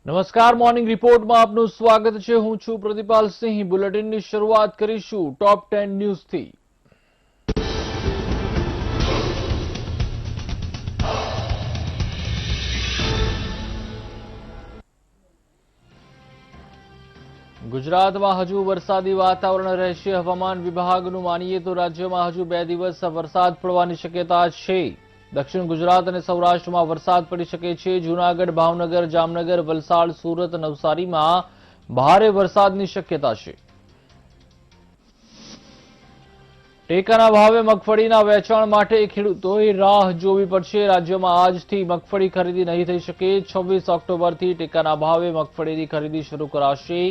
નમસ્કાર મોર્નિંગ રિપોર્ટમાં આપનું સ્વાગત છે। હું છું પ્રદીપાલ સિંહ। બુલેટિનની શરૂઆત કરીશું ટોપ 10 ન્યૂઝથી। ગુજરાતમાં હજુ વરસાદી વાતાવરણ રહેશે। હવામાન વિભાગનું માનીએ તો રાજ્યમાં હજુ 2 દિવસ વરસાદ પડવાની શક્યતા છે। દક્ષિણ ગુજરાત અને સૌરાષ્ટ્રમાં વરસાદ પડી શકે છે। જૂનાગઢ, ભાવનગર, જામનગર, વલસાડ, સુરત, નવસારીમાં ભારે વરસાદની શક્યતા છે। ટેકાના ભાવે મગફળીના વેચાણ માટે ખેડૂતોએ રાહ જોવી પડશે। રાજ્યમાં આજથી મગફળી ખરીદી નહીં થઈ શકે। 26 ઓક્ટોબરથી ટેકાના ભાવે મગફળીની ખરીદી શરૂ કરાશે।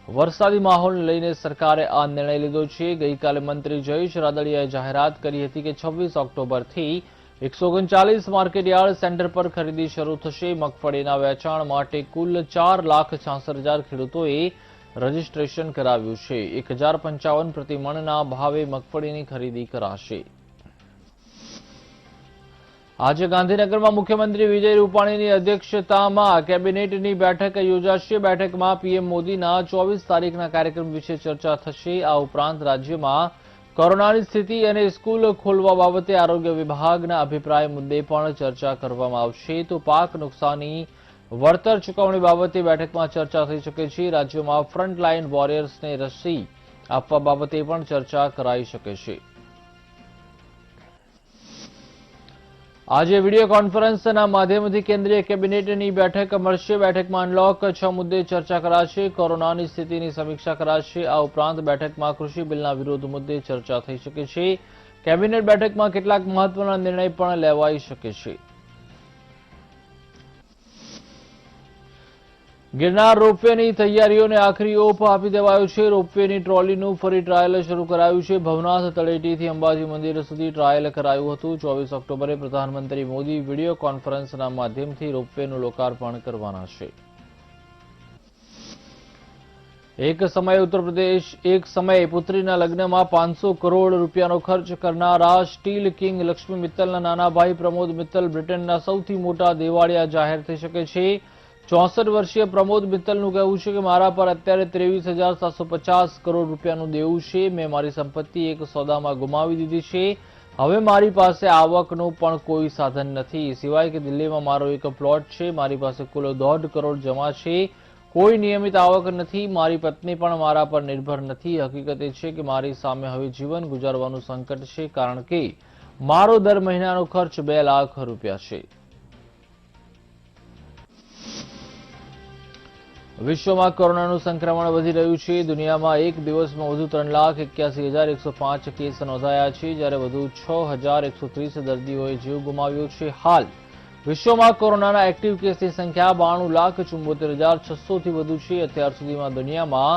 વરસાદી માહોલને લઈને સરકારે આ નિર્ણય લીધો છે। ગઈકાલે મંત્રી જયેશ રાદડિયાએ જાહેરાત કરી હતી કે 26 ઓક્ટોબરથી 139 માર્કેટયાર્ડ સેન્ટર પર ખરીદી શરૂ થશે। મગફળીના વેચાણ માટે કુલ 4,66,000 ખેડૂતોએ રજીસ્ટ્રેશન કરાવ્યું છે। 1055 પ્રતિ મણના ભાવે મગફળીની ખરીદી કરાશે। આજે ગાંધીનગરમાં મુખ્યમંત્રી વિજય રૂપાણીની અધ્યક્ષતામાં કેબિનેટની બેઠક યોજાશે। બેઠકમાં પીએમ મોદીના 24 તારીખના કાર્યક્રમ વિશે ચર્ચા થશે। આ ઉપરાંત રાજ્યમાં કોરોનાની સ્થિતિ અને સ્કૂલ ખોલવા બાબતે આરોગ્ય વિભાગના અભિપ્રાય મુદ્દે પણ ચર્ચા કરવામાં આવશે। તો પાક નુકસાની વળતર ચૂકવણી બાબતે બેઠકમાં ચર્ચા થઈ શકે છે। રાજ્યોમાં ફ્રન્ટલાઇન વોરિયર્સને રસી આપવા બાબતે પણ ચર્ચા કરાઈ શકે છે। આજે વિડીયો કોન્ફરન્સના માધ્યમથી કેન્દ્રીય કેબિનેટની બેઠક મળશે। બેઠકમાં અનલોક 6 મુદ્દે ચર્ચા કરાશે। કોરોનાની સ્થિતિની સમીક્ષા કરાશે। આ ઉપરાંત બેઠકમાં કૃષિ બિલના વિરોધ મુદ્દે ચર્ચા થઈ શકે છે। કેબિનેટ બેઠકમાં કેટલાક મહત્વના નિર્ણય પણ લેવાઈ શકે છે। ગિરનાર રોપવેની તૈયારીઓને આખરી ઓપ આપી દેવાયો છે। રોપવેની ટ્રોલીનું ફરી ટ્રાયલ શરૂ કરાયું છે। ભવનાથ તળેટીથી અંબાજી મંદિર સુધી ટ્રાયલ કરાયું હતું। 24 ઓક્ટોબરે પ્રધાનમંત્રી મોદી વિડીયો કોન્ફરન્સના માધ્યમથી રોપવેનું લોકાર્પણ કરવાના છે। એક સમયે પુત્રીના લગ્નમાં 500 કરોડ રૂપિયાનો ખર્ચ કરનારા સ્ટીલ કિંગ લક્ષ્મી મિત્તલના નાના ભાઈ પ્રમોદ મિત્તલ બ્રિટનના સૌથી મોટા દેવાળિયા જાહેર થઈ શકે છે। 64 વર્ષીય પ્રમોદ મિત્તલનું કહેવું છે કે મારા પર અત્યારે 23,750 કરોડ રૂપિયાનું દેવું છે। મેં મારી સંપત્તિ એક સોદામાં ગુમાવી દીધી છે। હવે મારી પાસે આવકનું પણ કોઈ સાધન નથી। સિવાય કે દિલ્હીમાં મારો એક પ્લોટ છે। મારી પાસે કુલ 1.5 કરોડ જમા છે। કોઈ નિયમિત આવક નથી। મારી પત્ની પણ મારા પર નિર્ભર નથી। હકીકત એ છે કે મારી સામે હવે જીવન ગુજારવાનું સંકટ છે, કારણ કે મારો દર મહિનાનો ખર્ચ 2 લાખ રૂપિયા છે। વિશ્વમાં કોરોનાનું સંક્રમણ વધી રહ્યું છે। દુનિયામાં એક દિવસમાં વધુ 3,81,105 કેસ નોંધાયા છે, જ્યારે વધુ 6,130 દર્દીઓએ જીવ ગુમાવ્યો છે। હાલ વિશ્વમાં કોરોનાના એક્ટિવ કેસની સંખ્યા 92,74,600 થી વધુ છે। અત્યાર સુધીમાં દુનિયામાં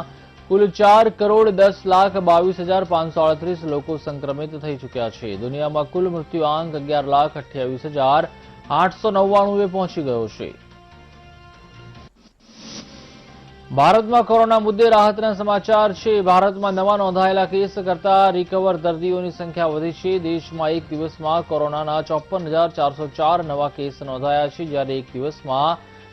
કુલ 4,10,22,538 લોકો સંક્રમિત થઈ ચૂક્યા છે। દુનિયામાં કુલ મૃત્યુઆંક 11,28,899 પહોંચી ગયો છે। ભારતમાં કોરોના મુદ્દે રાહતના સમાચાર છે। ભારતમાં નવા નોંધાયેલા કેસ કરતાં રિકવર દર્દીઓની સંખ્યા વધી છે। દેશમાં એક દિવસમાં કોરોનાના 54,404 નવા કેસ નોંધાયા છે, જ્યારે એક દિવસમાં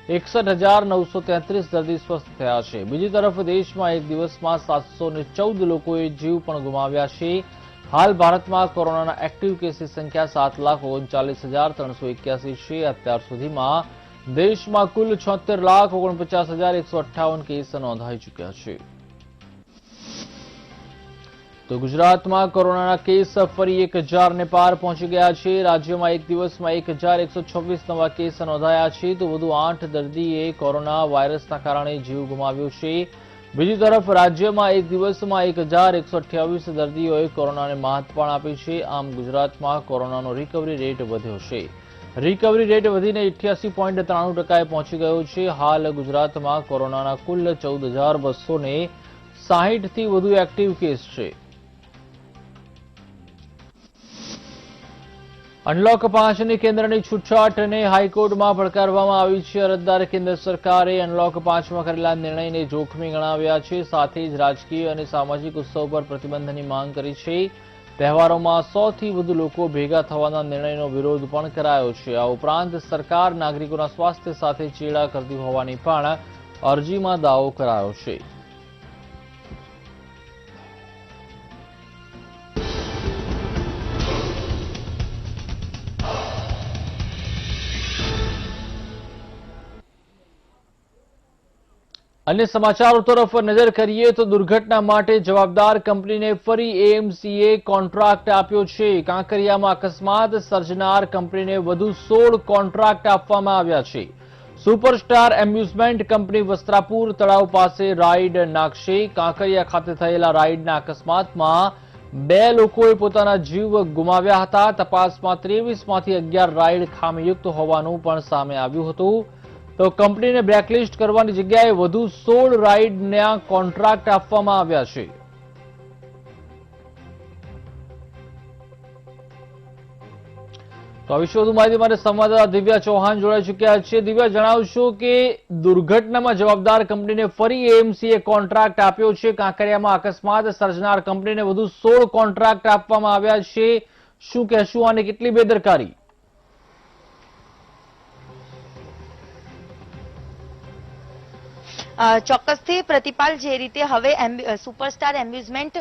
61,933 દર્દી સ્વસ્થ થયા છે। બીજી તરફ દેશમાં એક દિવસમાં 714 લોકોએ જીવ પણ ગુમાવ્યા છે। હાલ ભારતમાં કોરોનાના એક્ટિવ કેસની સંખ્યા 7,39,381 છે। અત્યાર સુધીમાં દેશમાં કુલ 76,49,158 કેસ નોંધાઈ ચૂક્યા છે। તો ગુજરાતમાં કોરોનાના કેસ ફરી 1,000 ને પાર પહોંચી ગયા છે। રાજ્યમાં એક દિવસમાં 1,126 નવા કેસ નોંધાયા છે, તો વધુ 8 દર્દીએ કોરોના વાયરસના કારણે જીવ ગુમાવ્યો છે। બીજી તરફ રાજ્યમાં એક દિવસમાં 1,128 દર્દીઓએ કોરોનાને માત પણ આપી છે। આમ ગુજરાતમાં કોરોનાનો રિકવરી રેટ વધ્યો છે। રિકવરી રેટ વધીને 88.93%એ પહોંચી ગયો છે। હાલ ગુજરાતમાં કોરોનાના કુલ 14,260 થી વધુ એક્ટિવ કેસ છે। અનલોક 5ની કેન્દ્રની છૂટછાટને હાઈકોર્ટમાં પડકારવામાં આવી છે। અરજદાર કેન્દ્ર સરકારે અનલોક 5માં કરેલા નિર્ણયને જોખમી ગણાવ્યા છે। સાથે જ રાજકીય અને સામાજિક ઉત્સવ પર પ્રતિબંધની માંગ કરી છે। તહેવારોમાં 100 થી વધુ લોકો ભેગા થવાના નિર્ણયનો વિરોધ પણ કરાયો છે। આ ઉપરાંત સરકાર નાગરિકોના સ્વાસ્થ્ય સાથે ચેડા કરતી હોવાની પણ અરજીમાં દાવો કરાયો છે। अन्य समाचारों तरफ नजर करिए तो दुर्घटना माटे जवाबदार कंपनी ने फरी एएमसीए कॉन्ट्राक्ट आप्यो छे। कांकरियामां अकस्मात सर्जनार कंपनी ने वधु 16 कॉन्ट्राक्ट आपवामां आव्या छे। सुपरस्टार एम्यूजमेंट कंपनी वस्त्रापुर तळाव पासे राइड नाखशे। कांकरिया खाते थयेला राइडना अकस्मातमां 2 लोकोए पोताना जीव गुमाव्या हता। तपासमां 23 मांथी 11 राइड खामीयुक्त होવાનું પણ સામે આવ્યું હતું। तो कंपनी ने ब्लेकलिस्ट करवानी जग्याए वधु 16 राइडना कॉन्ट्राक्ट आपवामां आव्या छे। तो आ विશે વધુ માહિતી માટે સંવાદદાતા દિવ્યા ચૌહાણ જોડાઈ ચૂક્યા છે। દિવ્યા, જણાવશો કે દુર્ઘટનામાં જવાબદાર કંપનીને ફરી એએમસીએ કોન્ટ્રાક્ટ આપ્યો છે। કાંકરિયામાં અકસ્માત સર્જનાર કંપનીને વધુ 16 કોન્ટ્રાક્ટ આપવામાં આવ્યા છે। શું કહેશો અને કેટલી બેદરકારી? ચોક્કસથી પ્રતિપાલ, જે રીતે હવે સુપરસ્ટાર એમ્યુઝમેન્ટ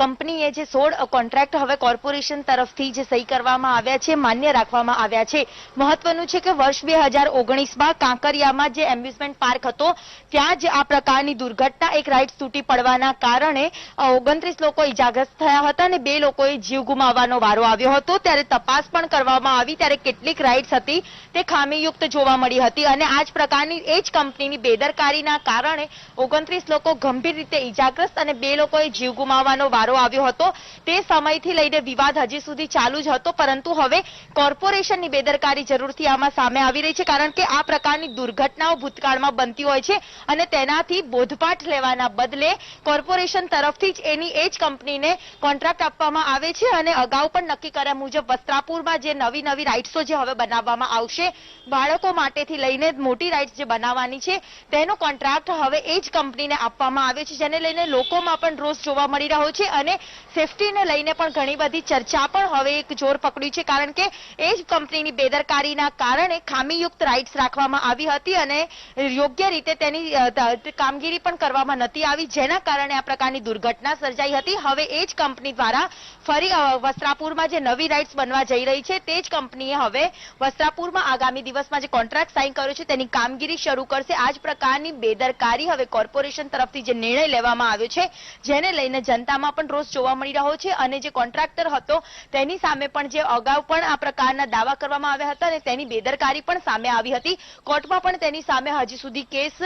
કંપનીએ જે 16 કોન્ટ્રાક્ટ હવે કોર્પોરેશન તરફથી જે સહી કરવામાં આવ્યા છે, માન્ય રાખવામાં આવ્યા છે। મહત્વનું છે કે વર્ષ 2019માં કાંકરિયામાં જે એમ્યુઝમેન્ટ પાર્ક હતો ત્યાં જ આ પ્રકારની દુર્ઘટના, એક રાઇડ તૂટી પડવાના કારણે 29 લોકો ઇજાગ્રસ્ત થયા હતા અને 2 લોકોએ જીવ ગુમાવવાનો વારો આવ્યો હતો। ત્યારે તપાસ પણ કરવામાં આવી ત્યારે કેટલીક રાઇડ્સ હતી તે ખામીયુક્ત જોવા મળી હતી અને આ જ પ્રકારની એ જ કંપનીની બેદરકારીના કારણે 29 લોકો ગંભીર રીતે ઇજાગ્રસ્ત અને 2 લોકોએ જીવ ગુમાવવાનો વારો આવ્યો હતો। તે સમયથી લઈને વિવાદ હજી સુધી ચાલુ જ હતો, પરંતુ હવે કોર્પોરેશનની બેદરકારી જરૂરથી આમાં સામે આવી રહી છે, કારણ કે આ પ્રકારની દુર્ઘટનાઓ ભૂતકાળમાં બનતી હોય છે અને તેનાથી બોધપાઠ લેવાના બદલે કોર્પોરેશન તરફથી જ એની એ જ કંપનીને કોન્ટ્રાક્ટ આપવામાં આવે છે અને અગાઉ પણ નક્કી કર્યા મુજબ વસ્ત્રાપુરમાં જે નવી રાઇડ્સો જે હવે બનાવવામાં આવશે, બાળકો માટેથી લઈને મોટી રાઇડ્સ જે બનાવવાની છે તેનો કોન્ટ્રાક્ટ હવે એ જ કંપનીને આપવામાં આવે છે, જેને લઈને લોકોમાં પણ રોષ જોવા મળી રહ્યો છે અને સેફટીને લઈને પણ ઘણી બધી ચર્ચા પણ હવે એક જોર પકડ્યું છે, કારણ કે એ જ કંપનીની બેદરકારીના કારણે ખામીયુક્ત રાઇડ્સ રાખવામાં આવી હતી અને યોગ્ય રીતે તેની કામગીરી પણ કરવામાં નથી આવી, જેના કારણે આ પ્રકારની દુર્ઘટના સર્જાઈ હતી। હવે એ જ કંપની દ્વારા ફરી વસ્ત્રાપુરમાં જે નવી રાઇડ્સ બનવા જઈ રહી છે તે જ કંપનીએ હવે વસ્ત્રાપુરમાં આગામી દિવસમાં જે કોન્ટ્રાક્ટ સાઇન કર્યો છે તેની કામગીરી શરૂ કરશે। આ જ પ્રકારની બેદરકારી હવે કોર્પોરેશન તરફથી જે નિર્ણય લેવામાં આવ્યો છે, જેને લઈને જનતામાં પણ રોષ જોવા મળી રહ્યો છે અને જે કોન્ટ્રાક્ટર હતો તેની સામે પણ જે અગાઉ પણ આ પ્રકારના દાવા કરવામાં આવ્યા હતા અને તેની બેદરકારી પણ સામે આવી હતી। કોર્ટમાં પણ તેની સામે હજી સુધી કેસ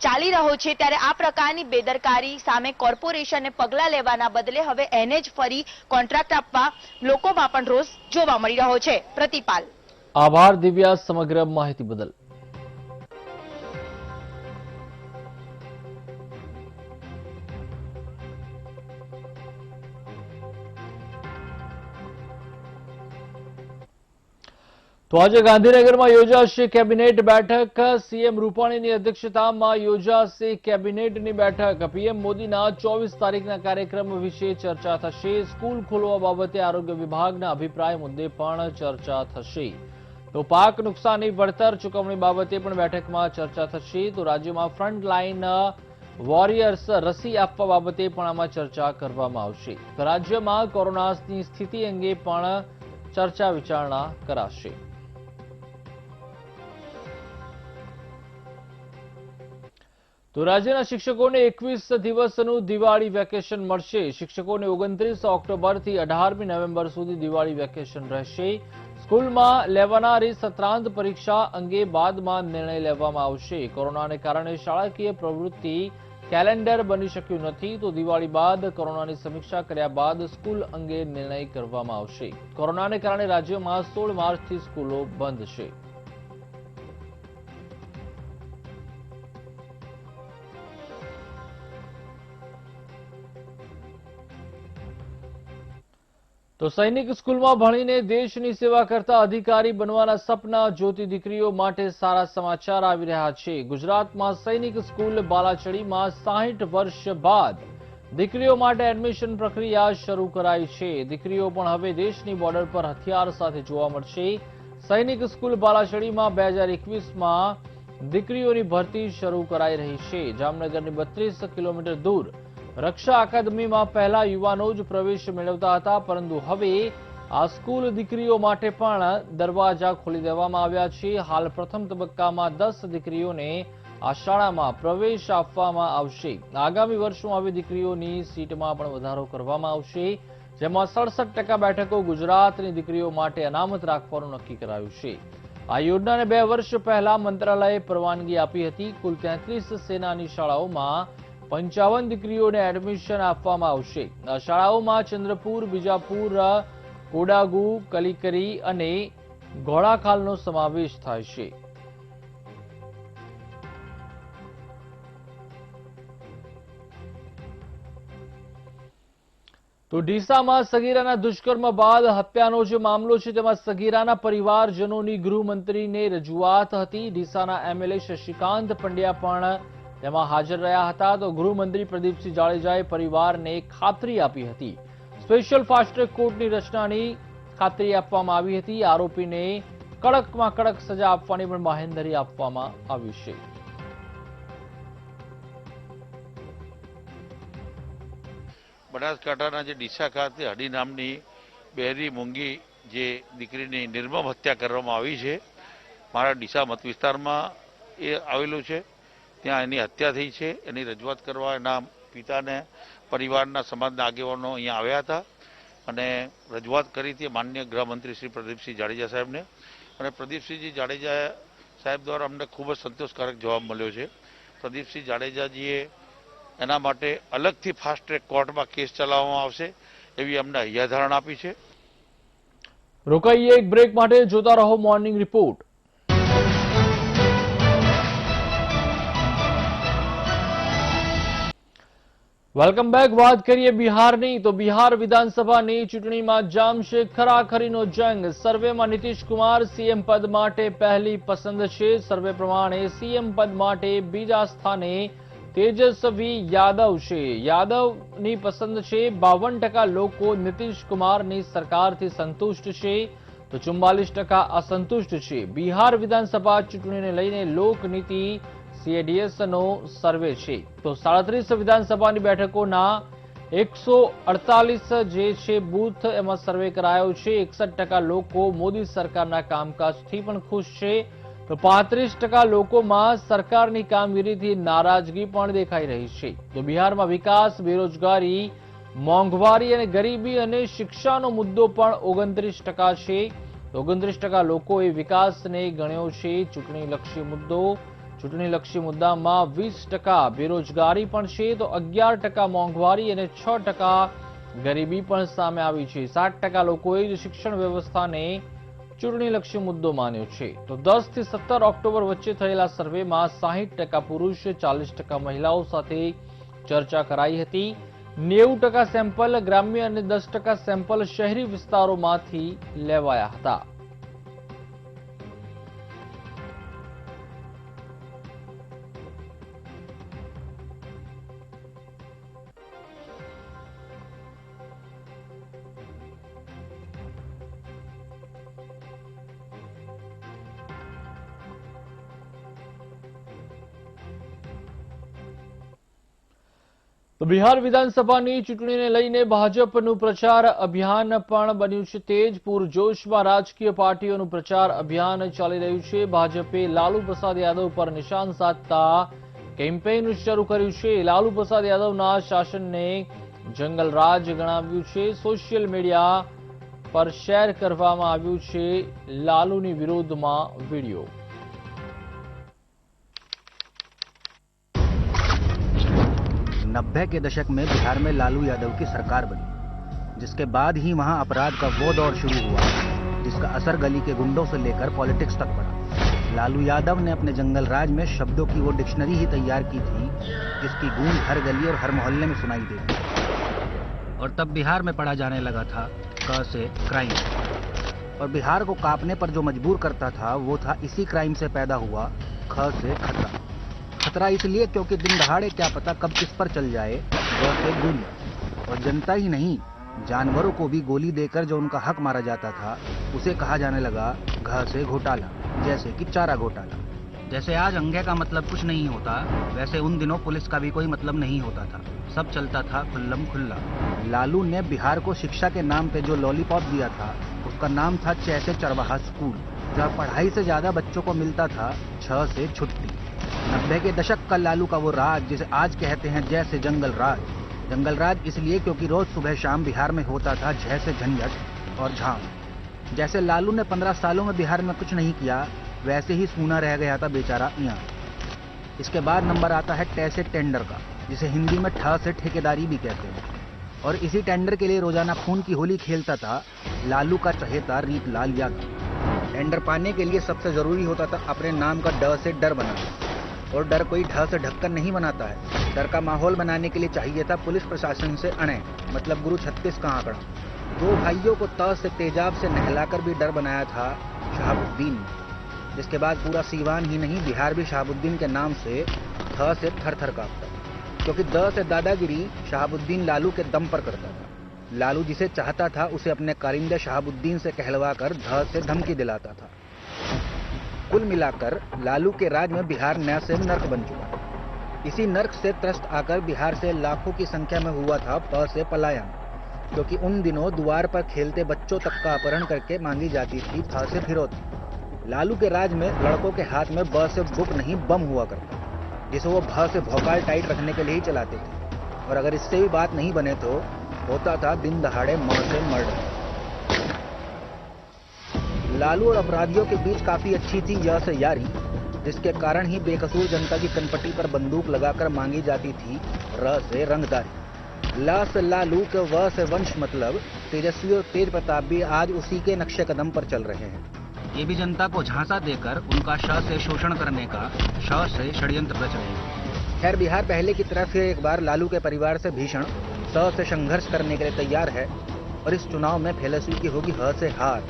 ચાલી રહ્યો છે। ત્યારે આ પ્રકારની બેદરકારી સામે કોર્પોરેશને પગલાં લેવાના બદલે હવે એને જ ફરી કોન્ટ્રાક્ટ આપવા લોકોમાં પણ રોષ જોવા મળી રહ્યો છે। પ્રતિપાલ, આભાર દિવ્યા સમગ્ર માહિતી બદલ। तो आज गांधीनगर में योजाशे केबिनेट बैठक। सीएम रूपाणीनी अध्यक्षतामां योजाशे केबिनेटनी बैठक। पीएम मोदीना 24 तारीखना कार्यक्रम विषे चर्चा थशे। स्कूल खोलवा बाबते आरोग्य विभागना अभिप्राय मुद्दे पण चर्चा थशे। तो पाक नुकसानी वळतर चूकवणी बाबते पण बैठकमां चर्चा थशे। तो राज्यमां फ्रंटलाइन वॉरियर्स रसी आपवा बाबते पण आमां चर्चा करवामां आवशे। तो राज्यमां कोरोनानी स्थिति अंगे पण चर्चा विचारणा कराशे। तो राज्यना शिक्षकों ने 21 दिवसનું દિવાળી વેકેશન મળશે। શિક્ષકોને 29 ઓક્ટોબરથી 18મી નવેમ્બર સુધી દિવાળી વેકેશન રહેશે। સ્કૂલમાં લેવાનારી સત્રાંત પરીક્ષા અંગે બાદમાં નિર્ણય લેવામાં આવશે। કોરોનાને કારણે શાળાકીય પ્રવૃત્તિ કેલેન્ડર બની શક્યું નથી, તો દિવાળી બાદ કોરોનાની સમીક્ષા કર્યા બાદ સ્કૂલ અંગે નિર્ણય કરવામાં આવશે। કોરોનાને કારણે રાજ્યમાં 16 માર્ચથી સ્કૂલો બંધ છે। तो सैनिक स्कूल में भणीने देशनी सेवा करता अधिकारी बनवाना सपना जोती दीकरीओ माटे सारा समाचार आवी रह्या छे। गुजरात में सैनिक स्कूल बालाचड़ी में 60 वर्ष बाद દીકરીઓ માટે એડમિશન પ્રક્રિયા શરૂ કરાઈ છે. દીકરીઓ પણ હવે દેશની બોર્ડર પર હથિયાર સાથે જોવા મળશે. સૈનિક સ્કૂલ બાલાછડીમાં 2021માં દીકરીઓની ભરતી શરૂ કરાઈ રહી છે. જામનગરની 32 કિલોમીટર દૂર રક્ષા અકાદમીમાં પહેલા યુવાનો જ પ્રવેશ મેળવતા હતા, પરંતુ હવે આ સ્કૂલ દીકરીઓ માટે પણ દરવાજા ખોલી દેવામાં આવ્યા છે. હાલ પ્રથમ તબક્કામાં 10 દીકરીઓને આ શાળામાં પ્રવેશ આપવામાં આવશે. આગામી વર્ષોમાં હવે દીકરીઓની સીટમાં પણ વધારો કરવામાં આવશે, જેમાં 67% બેઠકો ગુજરાતની દીકરીઓ માટે અનામત રાખવાનું નક્કી કરાયું છે. આ યોજનાને 2 વર્ષ પહેલા મંત્રાલયે પરવાનગી આપી હતી. કુલ 33 સેનાની શાળાઓમાં 55 દીકરીઓને એડમિશન આપવામાં આવશે. આ શાળાઓમાં ચંદ્રપુર, બીજાપુર, કોડાગુ, કલિકરી અને ઘોડાખાલનો સમાવેશ થાય છે. તો ડીસામાં સગીરાના દુષ્કર્મ બાદ હત્યાનો જે મામલો છે, તેમાં સગીરાના પરિવારજનોની ગૃહમંત્રીને રજૂઆત હતી. ડીસાના એમએલએ શશિકાંત પંડ્યા પણ તેમાં હાજર રહ્યા હતા. તો ગૃહમંત્રી પ્રદીપસિંહ જાડેજાએ પરિવારને ખાતરી આપી હતી. સ્પેશિયલ ફાસ્ટ ટ્રેક કોર્ટની રચનાની ખાતરી આપવામાં આવી હતી. આરોપીને કડકમાં કડક સજા આપવાની પણ બાંહેધરી આપવામાં આવી છે. બનાસકાંઠાના જે ડીસા ખાતે હડી નામની બહેરી મૂંગી જે દીકરીની નિર્મમ હત્યા કરવામાં આવી છે, મારા ડીસા મત વિસ્તારમાં એ આવેલું છે. ત્યાં એની હત્યા થઈ છે. એની રજૂઆત કરવા એના પિતાને, પરિવારના સમાજના આગેવાનો અહીંયા આવ્યા હતા અને રજૂઆત કરી હતી માનનીય ગૃહમંત્રી શ્રી પ્રદીપસિંહ જાડેજા સાહેબને. અને પ્રદીપસિંહજી જાડેજા સાહેબ દ્વારા અમને ખૂબ જ સંતોષકારક જવાબ મળ્યો છે. પ્રદીપસિંહ જાડેજાજીએ એના માટે અલગથી ફાસ્ટ ટ્રેક કોર્ટમાં કેસ ચલાવવામાં આવશે એવી અમને હૈયાધારણ આપી છે. રોકાઈએ એક બ્રેક માટે. જોતા રહો મોર્નિંગ રિપોર્ટ. Welcome back. વાત કરીએ બિહારની, તો બિહાર વિધાનસભાની ચૂંટણીમાં જામશે ખરાખરીનો જંગ. સર્વેમાં નીતિશ કુમાર સીએમ પદ માટે પહેલી પસંદ છે. સર્વે પ્રમાણે સીએમ પદ માટે બીજા સ્થાને તેજસ્વી યાદવ છે. યાદવની પસંદ છે. 52% લોકો નીતિશ કુમારની સરકારથી સંતુષ્ટ છે, તો 44% અસંતુષ્ટ છે. બિહાર વિધાનસભા ચૂંટણીને લઈને લોકનીતિ સીએડીએસનો સર્વે છે. તો 37 વિધાનસભાની બેઠકોના 148 જે છે બૂથ, એમાં સર્વે કરાયો છે. 61% લોકો મોદી સરકારના કામકાજથી પણ ખુશ છે, તો 35% લોકોમાં સરકારની કામગીરીથી નારાજગી પણ દેખાઈ રહી છે. તો બિહારમાં વિકાસ, બેરોજગારી, મોંઘવારી અને ગરીબી અને શિક્ષાનો મુદ્દો પણ 29% છે. 29% લોકોએ વિકાસને ગણ્યો છે ચૂંટણીલક્ષી મુદ્દામાં 20% બેરોજગારી પણ છે, તો 11% મોંઘવારી અને 6% ગરીબી પણ સામે આવી છે. 60% લોકોએ જ શિક્ષણ વ્યવસ્થાને ચૂંટણીલક્ષી મુદ્દો માન્યો છે. તો 10 થી 17 ઓક્ટોબર વચ્ચે થયેલા સર્વેમાં 60% પુરુષ, 40% મહિલાઓ સાથે ચર્ચા કરાઈ હતી. 90% સેમ્પલ ગ્રામ્ય અને 10% સેમ્પલ શહેરી વિસ્તારોમાંથી લેવાયા હતા. તો બિહાર વિધાનસભાની ચૂંટણીને લઈને ભાજપનું પ્રચાર અભિયાન પણ બન્યું છે તેજ. પૂરજોશમાં રાજકીય પાર્ટીઓનું પ્રચાર અભિયાન ચાલી રહ્યું છે. ભાજપે લાલુ પ્રસાદ યાદવ પર નિશાન સાધતા કેમ્પેઇન શરૂ કર્યું છે. લાલુ પ્રસાદ યાદવના શાસનને જંગલરાજ ગણાવ્યું છે. સોશિયલ મીડિયા પર શેર કરવામાં આવ્યું છે લાલુની વિરોધમાં વિડીયો. नब्बे के दशक में बिहार में लालू यादव की सरकार बनी, जिसके बाद ही वहां अपराध का वो दौर शुरू हुआ जिसका असर गली के गुंडों से लेकर पॉलिटिक्स तक पड़ा। लालू यादव ने अपने जंगल राज में शब्दों की वो डिक्शनरी ही तैयार की थी जिसकी गूंज हर गली और हर मोहल्ले में सुनाई देती। और तब बिहार में पढ़ा जाने लगा था क से क्राइम, और बिहार को कांपने पर जो मजबूर करता था वो था इसी क्राइम से पैदा हुआ ख से खतरा। खतरा इसलिए क्योंकि दिन दहाड़े क्या पता कब किस पर चल जाए ग से गोली, और जनता ही नहीं जानवरों को भी गोली देकर जो उनका हक मारा जाता था उसे कहा जाने लगा घ से घोटाला, जैसे कि चारा घोटाला। जैसे आज अंगे का मतलब कुछ नहीं होता, वैसे उन दिनों पुलिस का भी कोई मतलब नहीं होता था, सब चलता था खुल्लम खुल्ला। लालू ने बिहार को शिक्षा के नाम पे जो लॉलीपॉप दिया था उसका नाम था 6 से चरवाहा स्कूल, जहाँ पढ़ाई से ज्यादा बच्चों को मिलता था 6 से छुट्टी। 90 के दशक का लालू का वो राज जिसे आज कहते हैं जैसे जंगल राज। जंगल राज इसलिए क्योंकि रोज सुबह शाम बिहार में होता था झ से झंझट और झाम। जैसे लालू ने 15 सालों में बिहार में कुछ नहीं किया, वैसे ही सूना रह गया था बेचारा यहाँ। इसके बाद नंबर आता है ट से टेंडर का, जिसे हिंदी में ठ से ठेकेदारी भी कहते हैं। और इसी टेंडर के लिए रोजाना खून की होली खेलता था लालू का चहेता रीतलाल यादव। टेंडर पाने के लिए सबसे जरूरी होता था अपने नाम का ड से डर बनाना, और डर कोई ढ से ढक्कन नहीं बनाता है। डर का माहौल बनाने के लिए चाहिए था पुलिस प्रशासन से अणे, मतलब गुरु 36 का आंकड़ा। 2 भाइयों को त से तेजाब से नहलाकर भी डर बनाया था शहाबुद्दीन ने, जिसके बाद पूरा सीवान ही नहीं बिहार भी शहाबुद्दीन के नाम से थ से थर थर कांपता, क्योंकि द से दादागिरी शहाबुद्दीन लालू के दम पर करता था। लालू जिसे चाहता था उसे अपने कारिंदे शहाबुद्दीन से कहलवाकर ध से धमकी दिलाता था। कुल मिलाकर लालू के राज में बिहार न से नर्क बन चुका था। इसी नर्क से त्रस्त आकर बिहार से लाखों की संख्या में हुआ था प से पलायन, क्योंकि उन दिनों द्वार पर खेलते बच्चों तक का अपहरण करके मांगी जाती थी थ से फिरौती। लालू के राज में लड़कों के हाथ में ब से बुक नहीं बम हुआ करता, जिसे वो भ से भौकाल टाइट रखने के लिए ही चलाते थे, और अगर इससे भी बात नहीं बने तो होता था दिन दहाड़े म से मर्डर। लालू और अपराधियों के बीच काफी अच्छी थी य से यारी, जिसके कारण ही बेकसूर जनता की कनपटी पर बंदूक लगाकर मांगी जाती थी र से रंगदारी। ल से लालू के व से वंश मतलब तेजस्वी और तेज प्रताप भी आज उसी के नक्शे कदम पर चल रहे हैं। ये भी जनता को झांसा देकर उनका श से शोषण करने का श से षड्यंत्र रच रहे हैं। खैर बिहार पहले की तरह फिर एक बार लालू के परिवार से भीषण स से संघर्ष करने के लिए तैयार है, और इस चुनाव में फैलसू की होगी ह से हार,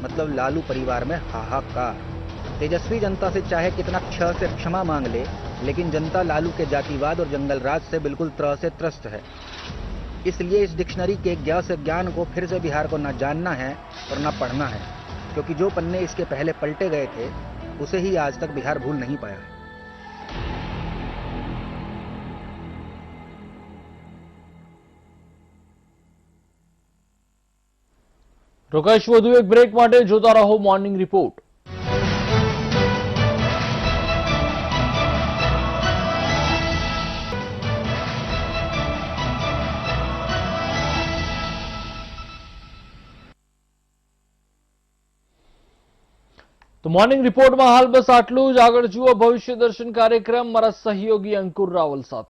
मतलब लालू परिवार में हाहाकार। तेजस्वी जनता से चाहे कितना क्ष से क्षमा मांग ले, लेकिन जनता लालू के जातिवाद और जंगल राज से बिल्कुल त्र से त्रस्त है। इसलिए इस डिक्शनरी के ज्ञ से ज्ञान को फिर से बिहार को न जानना है और न पढ़ना है, क्योंकि जो पन्ने इसके पहले पलटे गए थे उसे ही आज तक बिहार भूल नहीं पाया है। રોકાઈશ વધુ એક બ્રેક માટે, જોતા રહો મોર્નિંગ રિપોર્ટ। તો મોર્નિંગ રિપોર્ટમાં હાલ બસ આટલું જ। આગળ જુઓ ભવિષ્ય દર્શન કાર્યક્રમ મારા સહયોગી અંકુર રાવલ સાથે।